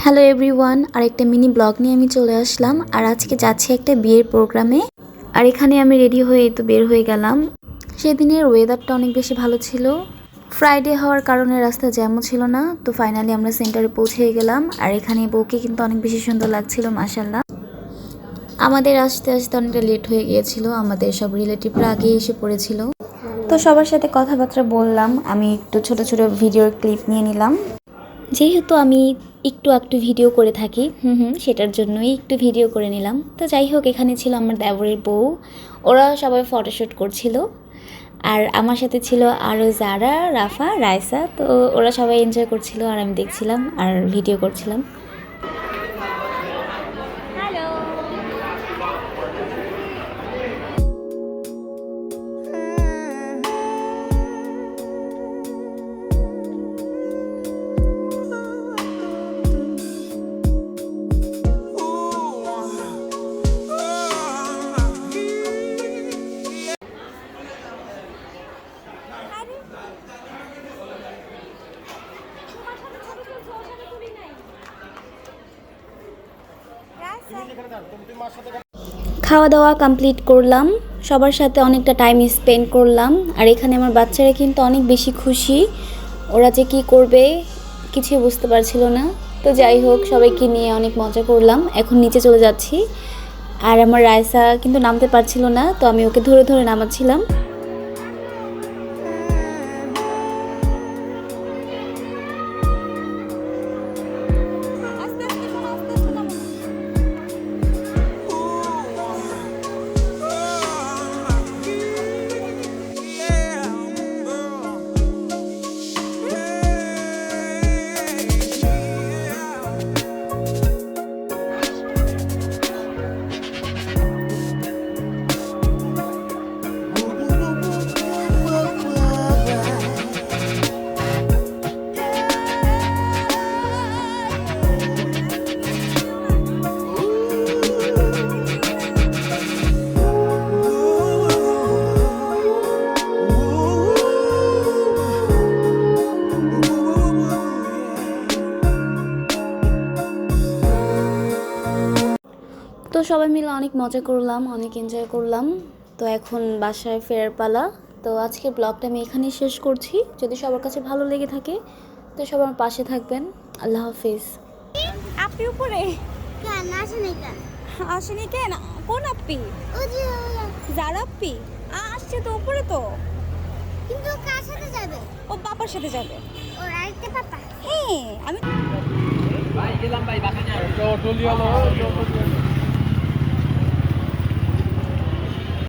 Hello everyone, আরেকটা mini blog নিয়ে আমি চলে আসলাম। আর আজকে যাচ্ছি একটা বিয়ের প্রোগ্রামে। আর এখানে আমি রেডি হয়ে তো বের হয়ে গেলাম। সেদিনের ওয়েদারটা অনেক বেশি ভালো ছিল। ফ্রাইডে হওয়ার কারণে রাস্তা জ্যামও ছিল না। তো ফাইনালি আমরা সেন্টারে পৌঁছে গেলাম। আর এখানে বউকে কিন্তু অনেক বেশি সুন্দর লাগছিল, মাশাআল্লাহ। আমাদের আসতে আসতে অনেকটা লেট হয়ে গিয়েছিল, আমাদের সব রিলেটিভরা আগে এসে পড়েছিল। তো সবার সাথে কথাবার্তা বললাম, আমি একটু ছোট ছোট ভিডিওর ক্লিপ নিয়ে নিলাম। যেহেতু আমি একটু ভিডিও করে থাকি, সেটার জন্যই একটু ভিডিও করে নিলাম। তো যাই হোক, এখানে ছিল আমার দেবরের বউ, ওরা সবাই ফটোশ্যুট করছিল। আর আমার সাথে ছিল আরও জারা, রাফা, রায়সা। তো ওরা সবাই এনজয় করছিল আর আমি দেখছিলাম আর ভিডিও করছিলাম। খাওয়া দাওয়া কমপ্লিট করলাম, সবার সাথে অনেকটা টাইম স্পেন্ড করলাম। আর এখানে আমার বাচ্চারা কিন্তু অনেক বেশি খুশি, ওরা যে কী করবে কিছুই বুঝতে পারছিল না। তো যাই হোক, সবাইকে নিয়ে অনেক মজা করলাম। এখন নিচে চলে যাচ্ছি। আর আমার রায়সা কিন্তু নামতে পারছিল না, তো আমি ওকে ধরে ধরে নামাচ্ছিলাম। তো সবাই মিলে অনেক মজা করলাম, অনেক এনজয় করলাম। তো এখন বাসায় ফেরার পালা। তো আজকে ব্লগটা আমি এখানেই শেষ করছি। যদি সবার কাছে ভালো লেগে থাকে তো সবার আমার পাশে থাকবেন। আল্লাহ হাফিজ। আপি উপরে কেন আসেনি কেন? আসেনি কেন? কোন আপি? ওই যে যারা আপি আসছে তো উপরে তো। কিন্তু কার সাথে যাবে? ও পাপার সাথে যাবে। ওর আরেকটা পাপা। হ্যাঁ আমি ভাই গেলাম ভাই বাসা যাও।